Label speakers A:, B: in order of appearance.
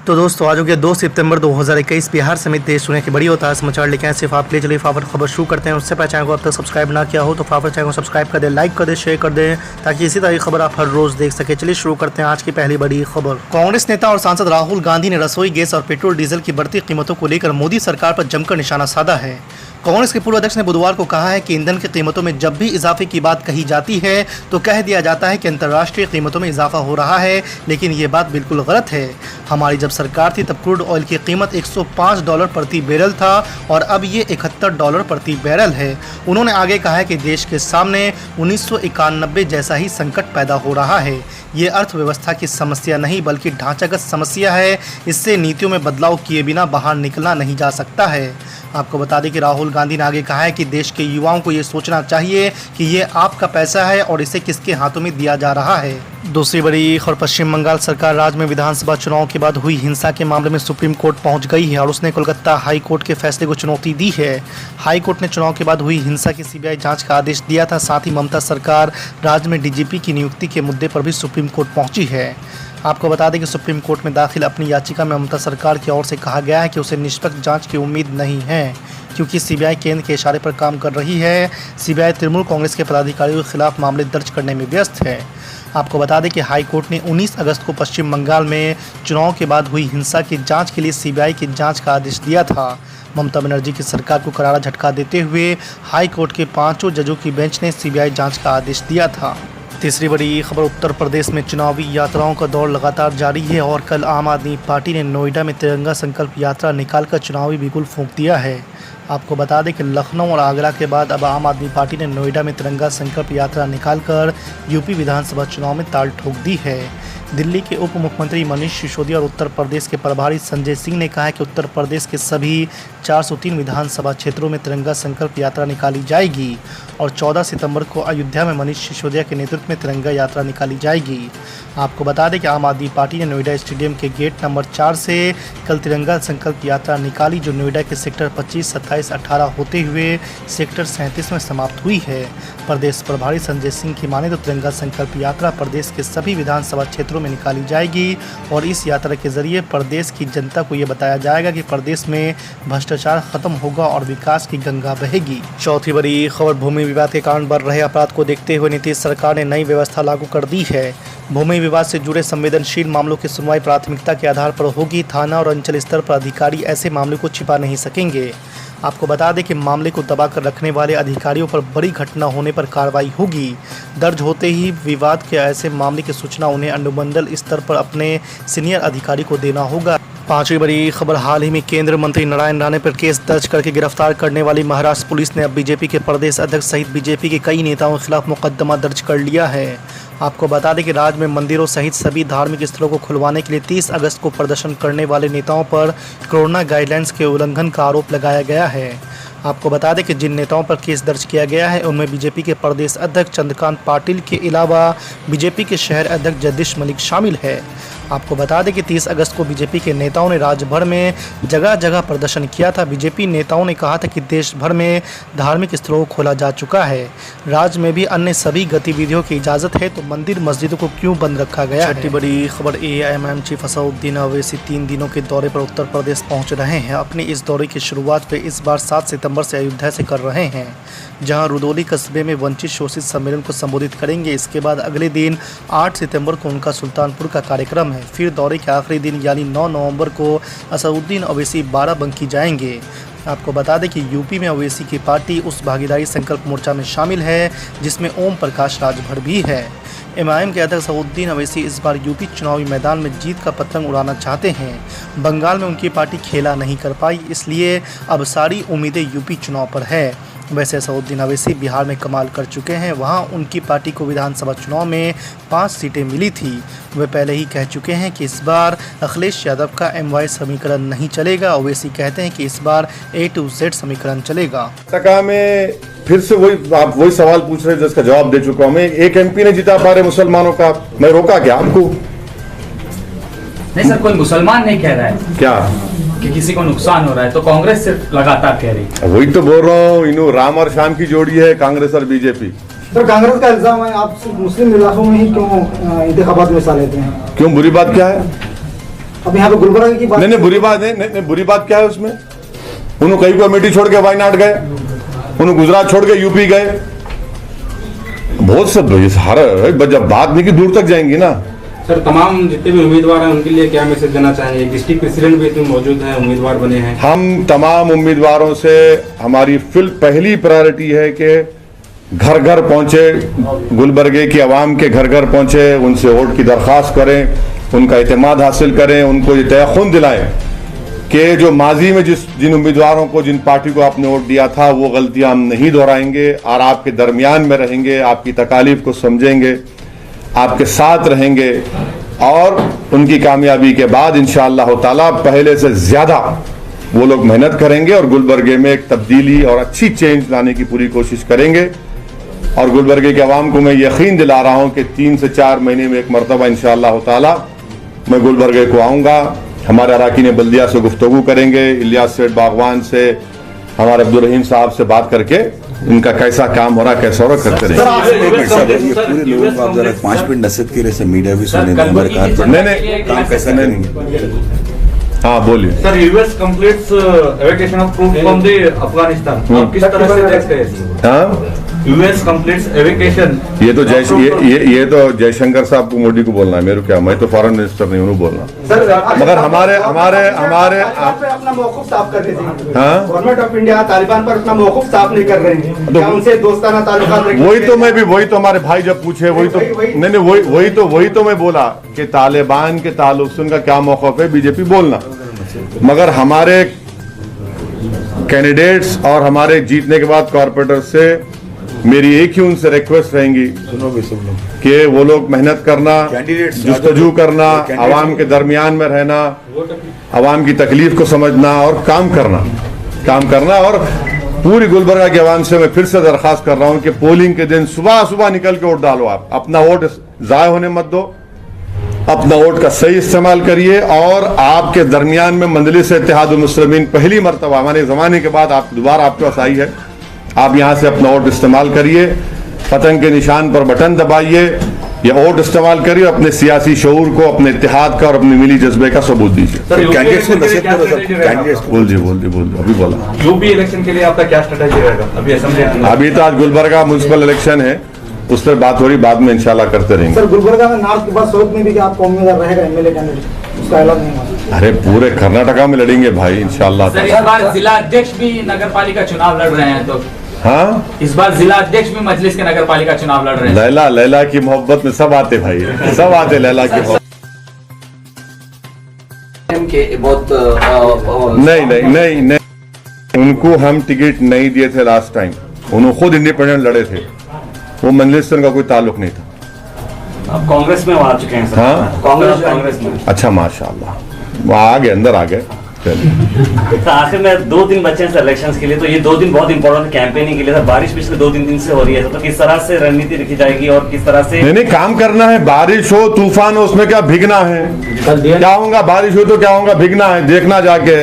A: तो दोस्तों आज हो गया 2 सितंबर 2021। बिहार समेत देश दुनिया की बड़ी होता है समाचार लेके आए सिर्फ आप ले चलिए फाफर खबर शुरू करते हैं। उससे पहले चैनल को अब तक सब्सक्राइब ना किया हो तो फाफर चैनल को सब्सक्राइब कर दे, लाइक कर दे, शेयर कर दे ताकि इसी तरह की खबर आप हर रोज देख सके। चलिए शुरू करते हैं आज की पहली बड़ी खबर। कांग्रेस नेता और सांसद राहुल गांधी ने रसोई गैस और पेट्रोल डीजल की बढ़ती कीमतों को लेकर मोदी सरकार पर जमकर निशाना साधा है। कांग्रेस के पूर्व अध्यक्ष ने बुधवार को कहा है कि ईंधन की कीमतों में जब भी इजाफे की बात कही जाती है तो कह दिया जाता है कि अंतर्राष्ट्रीय कीमतों में इजाफा हो रहा है, लेकिन ये बात बिल्कुल गलत है। हमारी जब सरकार थी तब क्रूड ऑयल की कीमत $105 प्रति बैरल था और अब ये $71 प्रति बैरल है। उन्होंने आगे कहा है कि देश के सामने 1991 जैसा ही संकट पैदा हो रहा है। ये अर्थव्यवस्था की समस्या नहीं बल्कि ढांचागत समस्या है। इससे नीतियों में बदलाव किए बिना बाहर निकलना नहीं जा सकता है। आपको बता दें कि राहुल गांधी ने आगे कहा है कि देश के युवाओं को ये सोचना चाहिए कि ये आपका पैसा है और इसे किसके हाथों में दिया जा रहा है। दूसरी बड़ी खबर, पश्चिम बंगाल सरकार राज्य में विधानसभा चुनाव के बाद हुई हिंसा के मामले में सुप्रीम कोर्ट पहुंच गई है और उसने कोलकाता हाई कोर्ट के फैसले को चुनौती दी है। हाई कोर्ट ने चुनाव के बाद हुई हिंसा की सीबीआई जांच का आदेश दिया था। साथ ही ममता सरकार राज्य में डीजीपी की नियुक्ति के मुद्दे पर भी सुप्रीम कोर्ट पहुंची है। आपको बता दें कि सुप्रीम कोर्ट में दाखिल अपनी याचिका में ममता सरकार की ओर से कहा गया है कि उसे निष्पक्ष जांच की उम्मीद नहीं है क्योंकि सीबीआई केंद्र के इशारे पर काम कर रही है। सीबीआई तृणमूल कांग्रेस के पदाधिकारियों के खिलाफ मामले दर्ज करने में व्यस्त है। आपको बता दें कि हाई कोर्ट ने 19 अगस्त को पश्चिम बंगाल में चुनाव के बाद हुई हिंसा की जांच के लिए सीबीआई की जांच का आदेश दिया था। ममता बनर्जी की सरकार को करारा झटका देते हुए हाई कोर्ट के 5 जजों की बेंच ने सीबीआई जांच का आदेश दिया था। तीसरी बड़ी खबर, उत्तर प्रदेश में चुनावी यात्राओं का दौर लगातार जारी है और कल आम आदमी पार्टी ने नोएडा में तिरंगा संकल्प यात्रा निकालकर चुनावी बिगुल फूंक दिया है। आपको बता दें कि लखनऊ और आगरा के बाद अब आम आदमी पार्टी ने नोएडा में तिरंगा संकल्प यात्रा निकालकर यूपी विधानसभा चुनाव में ताल ठोक दी है। दिल्ली के उप मुख्यमंत्री मनीष सिसोदिया और उत्तर प्रदेश के प्रभारी संजय सिंह ने कहा है कि उत्तर प्रदेश के सभी 403 विधानसभा क्षेत्रों में तिरंगा संकल्प यात्रा निकाली जाएगी और 14 सितंबर को अयोध्या में मनीष सिसोदिया के नेतृत्व में तिरंगा यात्रा निकाली जाएगी। आपको बता दें कि आम आदमी पार्टी ने नोएडा स्टेडियम के गेट नंबर 4 से कल तिरंगा संकल्प यात्रा निकाली जो नोएडा के सेक्टर 25, 27, 18 होते हुए सेक्टर 37 में समाप्त हुई है। प्रदेश प्रभारी संजय सिंह की माने तो तिरंगा संकल्प यात्रा प्रदेश के सभी विधानसभा क्षेत्रों में निकाली जाएगी और इस यात्रा के जरिए प्रदेश की जनता को ये बताया जाएगा कि प्रदेश में भ्रष्टाचार खत्म होगा और विकास की गंगा बहेगी। चौथी बड़ी खबर, भूमि विवाद के कारण बढ़ रहे अपराध को देखते हुए नीतीश सरकार ने नई व्यवस्था लागू कर दी है। भूमि विवाद से जुड़े संवेदनशील मामलों की सुनवाई प्राथमिकता के आधार पर होगी। थाना और अंचल स्तर पर अधिकारी ऐसे मामले को छिपा नहीं सकेंगे। आपको बता दें कि मामले को दबाकर रखने वाले अधिकारियों पर बड़ी घटना होने पर कार्रवाई होगी। दर्ज होते ही विवाद के ऐसे मामले की सूचना उन्हें अनुमंडल स्तर पर अपने सीनियर अधिकारी को देना होगा। पांचवी बड़ी खबर, हाल ही में केंद्रीय मंत्री नारायण राणे पर केस दर्ज करके गिरफ्तार करने वाली महाराष्ट्र पुलिस ने अब बीजेपी के प्रदेश अध्यक्ष सहित बीजेपी के कई नेताओं के खिलाफ मुकदमा दर्ज कर लिया है। आपको बता दें कि राज्य में मंदिरों सहित सभी धार्मिक स्थलों को खुलवाने के लिए 30 अगस्त को प्रदर्शन करने वाले नेताओं पर कोरोना गाइडलाइंस के उल्लंघन का आरोप लगाया गया है। आपको बता दें कि जिन नेताओं पर केस दर्ज किया गया है उनमें बीजेपी के प्रदेश अध्यक्ष चंद्रकांत पाटिल के अलावा बीजेपी के शहर अध्यक्ष जगदीश मलिक शामिल है। आपको बता दें कि 30 अगस्त को बीजेपी के नेताओं ने राज्य भर में जगह जगह प्रदर्शन किया था। बीजेपी नेताओं ने कहा था कि देश भर में धार्मिक स्थलों को खोला जा चुका है, राज्य में भी अन्य सभी गतिविधियों की इजाज़त है तो मंदिर मस्जिदों को क्यों बंद रखा गया है। छठी बड़ी खबर, AIMM चीफ असदुद्दीन ओवैसी 3 दिनों के दौरे पर उत्तर प्रदेश पहुंच रहे हैं। अपने इस दौरे की शुरुआत वे इस बार 7 सितंबर से अयोध्या से कर रहे हैं जहां रुदौली कस्बे में वंचित शोषित सम्मेलन को संबोधित करेंगे। इसके बाद अगले दिन 8 सितंबर को उनका सुल्तानपुर का कार्यक्रम है। फिर दौरे के आखिरी दिन यानी 9 नवंबर को असदुद्दीन ओवैसी बाराबंकी जाएंगे। आपको बता दें कि यूपी में ओवैसी की पार्टी उस भागीदारी संकल्प मोर्चा में शामिल है जिसमें ओम प्रकाश राजभर भी है। MIM के अध्यक्ष असदुद्दीन ओवैसी इस बार यूपी चुनावी मैदान में जीत का पतंग उड़ाना चाहते हैं। बंगाल में उनकी पार्टी खेला नहीं कर पाई, इसलिए अब सारी उम्मीदें यूपी चुनाव पर है। वैसे असदुद्दीन ओवैसी बिहार में कमाल कर चुके हैं। वहां उनकी पार्टी को विधानसभा चुनाव में 5 सीटें मिली थी। वे पहले ही कह चुके हैं कि इस बार अखिलेश यादव का MY समीकरण नहीं चलेगा। ओवैसी कहते हैं कि इस बार A to Z समीकरण चलेगा।
B: सका में फिर से आप वही सवाल पूछ रहे हैं जिसका जवाब दे चुका हूं मैं। एक MP ने जिता पा रहे मुसलमानों का, मैं रोका क्या आपको?
C: नहीं सर, कोई मुसलमान नहीं कह रहा है
B: क्या
C: कि किसी को नुकसान हो रहा है, तो कांग्रेस सिर्फ लगातार कह रही है।
B: वही तो बोल रहा हूँ, इन्हों राम और श्याम की जोड़ी है कांग्रेस और बीजेपी।
D: तो कांग्रेस का इल्जाम है आप सिर्फ मुस्लिम इलाकों में ही क्यों इंतखाबात में हिस्सा लेते हैं?
B: क्यों, बुरी बात क्या है?
D: अब यहाँ पे गुलबर्गा की बात
B: नहीं बुरी बात नहीं, बुरी बात क्या है उसमें? उन्होंने कई को अमेठी छोड़ के वायनाड गए, उन्होंने गुजरात छोड़ के यूपी गए, बहुत सब सारा जब बात नहीं की दूर तक जाएंगी ना।
E: सर तमाम जितने भी उम्मीदवार हैं उनके लिए क्या मैसेज देना चाहेंगे? डिस्ट्रिक्ट प्रेसिडेंट भी इसमें मौजूद हैं, उम्मीदवार बने हैं।
B: हम तमाम उम्मीदवारों से हमारी पहली प्रायोरिटी है कि घर घर पहुंचे, गुलबर्गे की आवाम के घर घर पहुंचे, उनसे वोट की दरख्वास्त करें, उनका इत्मीनान हासिल करें, उनको ये तयक़ुन दिलाएं कि जो माजी में जिन उम्मीदवारों को, जिन पार्टी को आपने वोट दिया था, वो गलतियां हम नहीं दोहराएंगे और आपके दरमियान में रहेंगे, आपकी तकालीफ को समझेंगे, आपके साथ रहेंगे और उनकी कामयाबी के बाद इंशाअल्लाह ताला पहले से ज़्यादा वो लोग मेहनत करेंगे और गुलबर्गे में एक तब्दीली और अच्छी चेंज लाने की पूरी कोशिश करेंगे। और गुलबर्गे के अवाम को मैं यकीन दिला रहा हूँ कि 3 से 4 महीने में एक मरतबा इंशाअल्लाह ताला मैं गुलबर्गे को आऊँगा। हमारे अराकीन बल्दिया से गुफ्तगू करेंगे, इलियास सेठ बागवान से, हमारे अब्दुल रहीम साहब से बात करके इनका कैसा काम हो रहा, कैसा हो रहा करते रहेंगे।
F: ये पूरे लोगों को आप जरा 5 मिनट नसीहत के लिए मीडिया भी सुने, हमारे
B: नहीं
F: काम कैसा करेंगे?
B: हाँ बोलिए
G: sir. US completes evacuation of troops from the Afghanistan, आप किस तरह से देखते हैं?
B: हाँ,
G: यूएस कंप्लीट्स एवेकेशन,
B: ये तो ये तो जयशंकर साहब को, मोदी को बोलना है, मेरे क्या, मैं तो फॉरेन मिनिस्टर नहीं हूँ बोलना।
D: सर
B: मगर हमारे
D: अपना मौक़िफ़ साफ कर देते हैं।
B: हाँ?
D: गवर्नमेंट ऑफ इंडिया तालिबान पर अपना मौक़िफ़ साफ नहीं कर रहे हैं, क्या उनसे दोस्ताना ताल्लुकात रखेंगे?
B: वही तो हमारे भाई जब पूछे वही तो मैं बोला कि तालिबान के ताल्लुक से उनका क्या मौक़िफ़ है, बीजेपी बोलना। मगर हमारे कैंडिडेट्स और हमारे जीतने के बाद कॉर्पोरेटर से मेरी एक ही उनसे रिक्वेस्ट रहेंगी कि वो लोग मेहनत करना, जुस्तजू करना, आवाम के दरमियान में रहना, आवाम की तकलीफ को समझना और काम करना। और पूरी गुलबर्गा के आवाम से मैं फिर से दरख्वास्त कर रहा हूं कि पोलिंग के दिन सुबह निकल के वोट डालो। आप अपना वोट जाया होने मत दो, अपना वोट का सही इस्तेमाल करिए। और आपके दरमियान में मंजलिस इत्तेहादुल मुस्लिमीन पहली मरतबा हमारे ज़माने के बाद दोबारा आपके पास आई है। आप यहाँ से अपना वोट इस्तेमाल करिए, पतंग के निशान पर बटन दबाइए, या वोट इस्तेमाल करिए, अपने सियासी शऊर को, अपने इत्तेहाद का और अपने मिली जज्बे का सबूत दीजिए।
F: कैंडिडेट्स को नसीहत करो सर, कैंडिडेट्स को।
B: बोल अभी बोला।
G: यूपी इलेक्शन के लिए आपका क्या स्ट्रेटेजी रहेगा? अभी असेंबली,
B: अभी तो आज गुलबर्गा म्युनिसिपल इलेक्शन है, उस पर बात हो रही, बाद में इंशाल्लाह करते रहेंगे।
D: सर गुलबर्गा में नॉर्थ के बाद साउथ में भी आपका उम्मीदवार रहेगा एमएलए कैंडिडेट, उसका ऐलान नहीं हुआ?
B: अरे पूरे कर्नाटका में लड़ेंगे भाई इंशाल्लाह।
C: सर, इस बार जिला अध्यक्ष भी नगर पालिका चुनाव लड़ रहे हैं, तो
B: हाँ,
C: इस बार जिला अध्यक्ष भी मजलिस के नगर पालिका चुनाव लड़ रहे हैं।
B: लैला की मोहब्बत में सब आते भाई, सब आते लैला की मोहब्बत। नहीं, उनको हम टिकट नहीं दिए थे लास्ट टाइम, उन्होंने खुद इंडिपेंडेंट लड़े थे, वो मंजलिस से उनका कोई ताल्लुक नहीं था।
H: अब कांग्रेस में आ चुके हैं सर।
B: हाँ?
H: कांग्रेस में।
B: अच्छा माशाल्लाह, वो आ गए, अंदर आ गए।
H: तो आखिर में 2 दिन बचे हैं सर इलेक्शंस के लिए, तो ये 2 दिन बहुत इंपॉर्टेंट कैंपेनिंग के लिए सर। बारिश पिछले 2-3 दिन से हो रही है, तो किस तरह से रणनीति रखी जाएगी और किस तरह से?
B: नहीं, काम करना है। बारिश हो, तूफान हो, उसमें क्या भिगना है? क्या होगा? बारिश हो तो क्या होगा? भिगना है, देखना जाके